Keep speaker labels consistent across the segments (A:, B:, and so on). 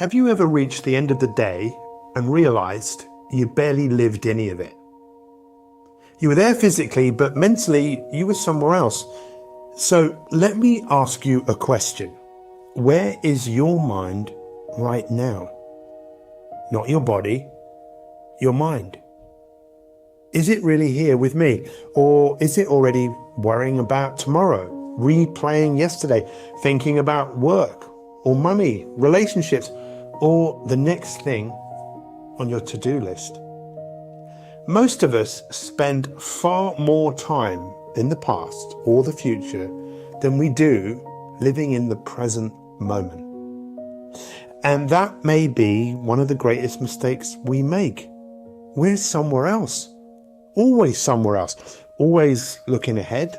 A: Have you ever reached the end of the day and realized you barely lived any of it? You were there physically, but mentally you were somewhere else. So let me ask you a question. Where is your mind right now? Not your body, your mind. Is it really here with me? Or is it already worrying about tomorrow, replaying yesterday, thinking about work or money, relationships, or the next thing on your to-do list? Most of us spend far more time in the past or the future than we do living in the present moment. And that may be one of the greatest mistakes we make. We're somewhere else, always somewhere else, always looking ahead,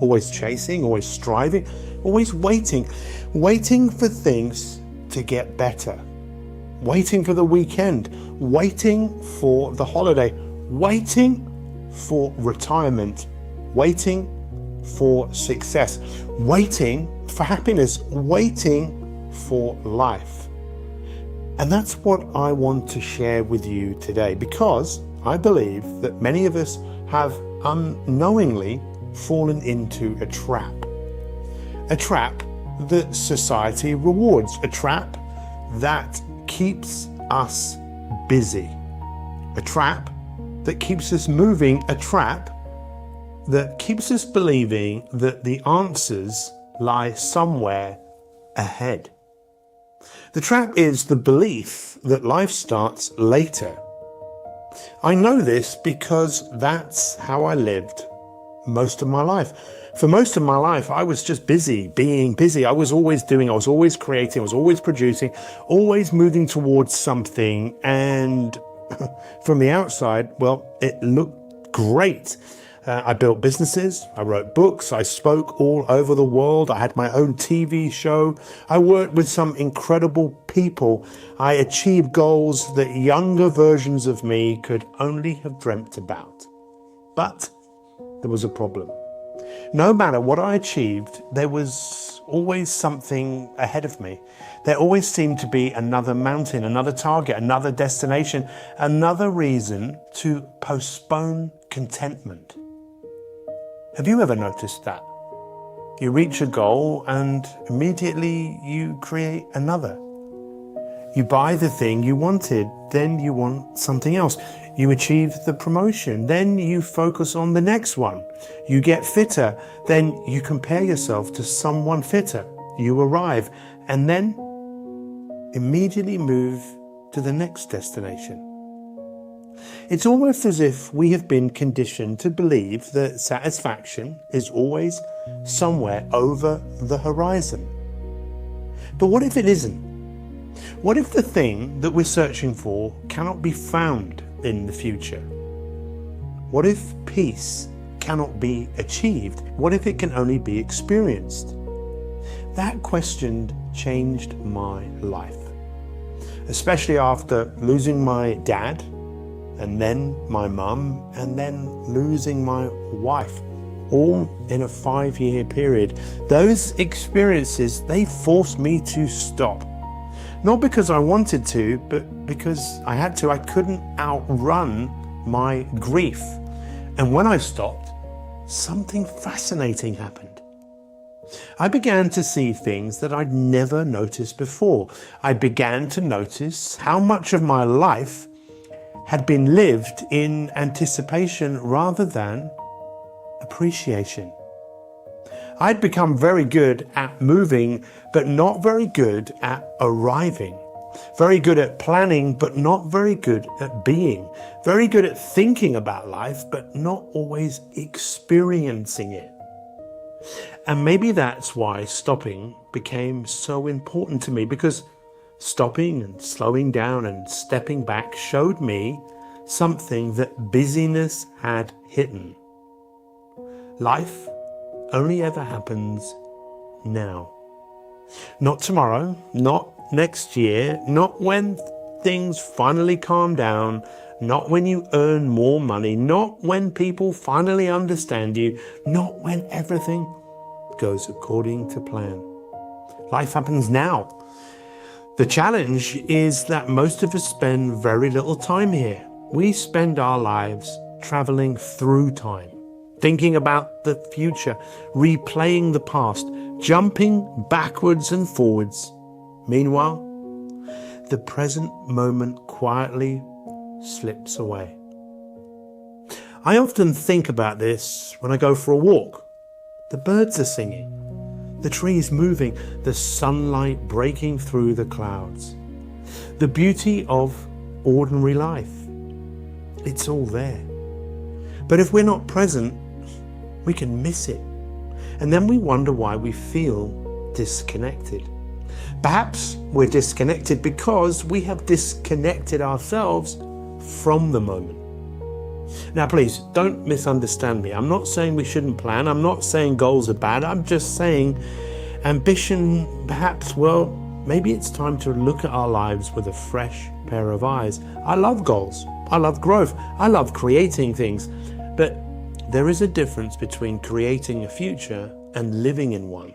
A: always chasing, always striving, always waiting for things to get better, waiting for the weekend, waiting for the holiday, waiting for retirement, waiting for success, waiting for happiness, waiting for life. And that's what I want to share with you today, because I believe that many of us have unknowingly fallen into a trap that society rewards, a trap that keeps us busy, a trap that keeps us moving, a trap that keeps us believing that the answers lie somewhere ahead. The trap is the belief that life starts later. I know this because that's how I lived most of my life. For most of my life, I was just busy, being busy. I was always doing, I was always creating, I was always producing, always moving towards something. And from the outside, well, it looked great. I built businesses, I wrote books, I spoke all over the world, I had my own TV show, I worked with some incredible people, I achieved goals that younger versions of me could only have dreamt about. But there was a problem. No matter what I achieved, there was always something ahead of me. There always seemed to be another mountain, another target, another destination, another reason to postpone contentment. Have you ever noticed that? You reach a goal and immediately you create another. You buy the thing you wanted, then you want something else. You achieve the promotion, then you focus on the next one. You get fitter, then you compare yourself to someone fitter. You arrive and then immediately move to the next destination. It's almost as if we have been conditioned to believe that satisfaction is always somewhere over the horizon. But what if it isn't? What if the thing that we're searching for cannot be found in the future? What if peace cannot be achieved? What if it can only be experienced? That question changed my life, especially after losing my dad, and then my mum, and then losing my wife, all in a 5-year period. Those experiences, they forced me to stop. Not because I wanted to, but because I had to. I couldn't outrun my grief. And when I stopped, something fascinating happened. I began to see things that I'd never noticed before. I began to notice how much of my life had been lived in anticipation rather than appreciation. I'd become very good at moving, but not very good at arriving. Very good at planning, but not very good at being. Very good at thinking about life, but not always experiencing it. And maybe that's why stopping became so important to me, because stopping and slowing down and stepping back showed me something that busyness had hidden. Life only ever happens now. Not tomorrow, not next year, not when things finally calm down, not when you earn more money, not when people finally understand you, not when everything goes according to plan. Life happens now. The challenge is that most of us spend very little time here. We spend our lives traveling through time, thinking about the future, replaying the past, jumping backwards and forwards. Meanwhile, the present moment quietly slips away. I often think about this when I go for a walk. The birds are singing, the trees moving, the sunlight breaking through the clouds. The beauty of ordinary life. It's all there. But if we're not present, we can miss it. And then we wonder why we feel disconnected. Perhaps we're disconnected because we have disconnected ourselves from the moment. Now, please don't misunderstand me. I'm not saying we shouldn't plan. I'm not saying goals are bad. I'm just saying ambition, perhaps, well, maybe it's time to look at our lives with a fresh pair of eyes. I love goals. I love growth. I love creating things. But there is a difference between creating a future and living in one.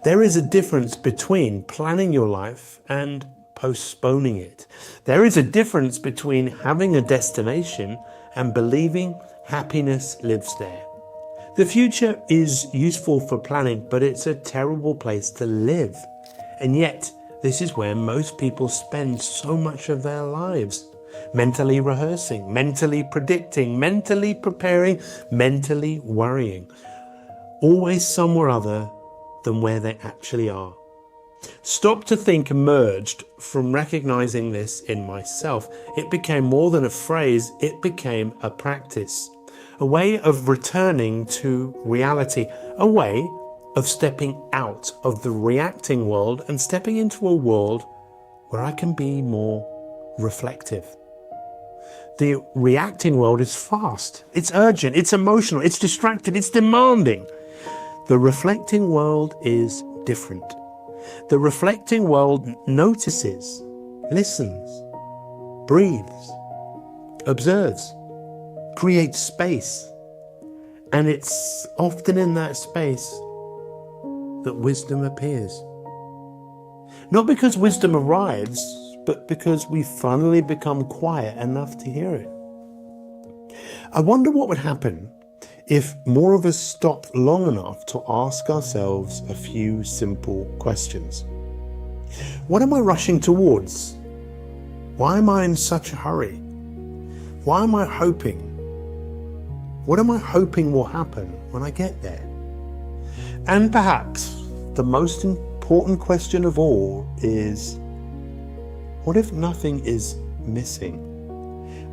A: There is a difference between planning your life and postponing it. There is a difference between having a destination and believing happiness lives there. The future is useful for planning, but it's a terrible place to live. And yet, this is where most people spend so much of their lives. Mentally rehearsing, mentally predicting, mentally preparing, mentally worrying. Always somewhere other than where they actually are. Stop to Think emerged from recognizing this in myself. It became more than a phrase, it became a practice. A way of returning to reality, a way of stepping out of the reacting world and stepping into a world where I can be more reflective. The reacting world is fast, it's urgent, it's emotional, it's distracted, it's demanding. The reflecting world is different. The reflecting world notices, listens, breathes, observes, creates space. And it's often in that space that wisdom appears. Not because wisdom arrives, but because we finally become quiet enough to hear it. I wonder what would happen if more of us stopped long enough to ask ourselves a few simple questions. What am I rushing towards? Why am I in such a hurry? Why am I hoping? What am I hoping will happen when I get there? And perhaps the most important question of all is, what if nothing is missing?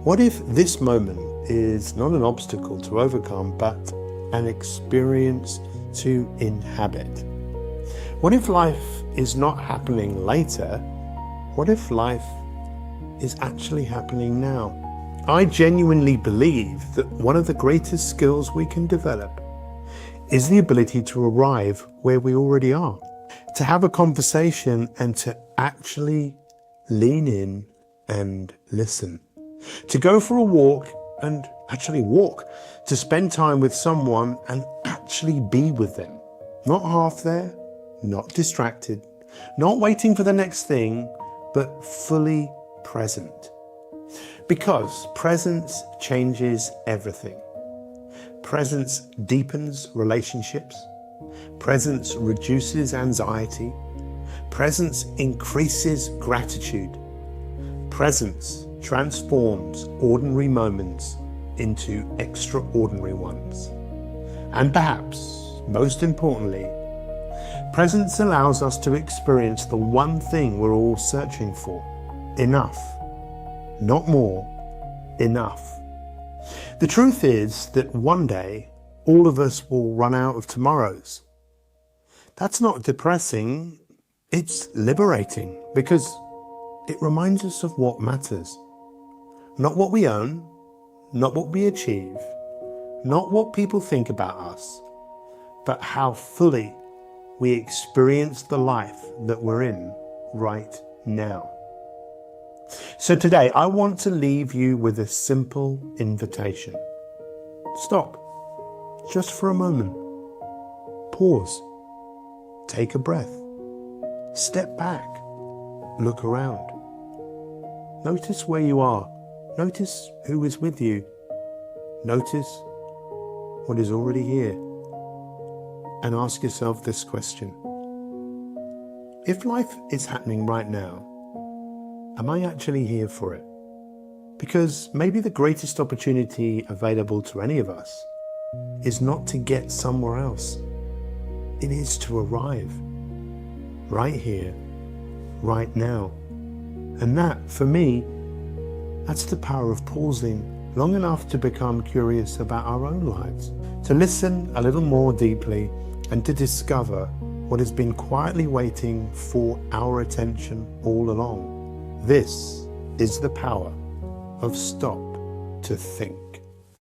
A: What if this moment is not an obstacle to overcome, but an experience to inhabit? What if life is not happening later? What if life is actually happening now? I genuinely believe that one of the greatest skills we can develop is the ability to arrive where we already are, to have a conversation and to actually lean in and listen, to go for a walk and actually walk, to spend time with someone and actually be with them. Not half there, not distracted, not waiting for the next thing, but fully present. Because presence changes everything. Presence deepens relationships. Presence reduces anxiety. Presence increases gratitude. Presence transforms ordinary moments into extraordinary ones. And perhaps, most importantly, presence allows us to experience the one thing we're all searching for: enough. Not more, enough. The truth is that one day, all of us will run out of tomorrows. That's not depressing, it's liberating, because it reminds us of what matters. Not what we own, not what we achieve, not what people think about us, but how fully we experience the life that we're in right now. So today, I want to leave you with a simple invitation. Stop, just for a moment. Pause, take a breath, step back, look around. Notice where you are. Notice who is with you. Notice what is already here. And ask yourself this question. If life is happening right now, am I actually here for it? Because maybe the greatest opportunity available to any of us is not to get somewhere else. It is to arrive right here, right now. And that, for me, that's the power of pausing long enough to become curious about our own lives, to listen a little more deeply and to discover what has been quietly waiting for our attention all along. This is the power of stop to think.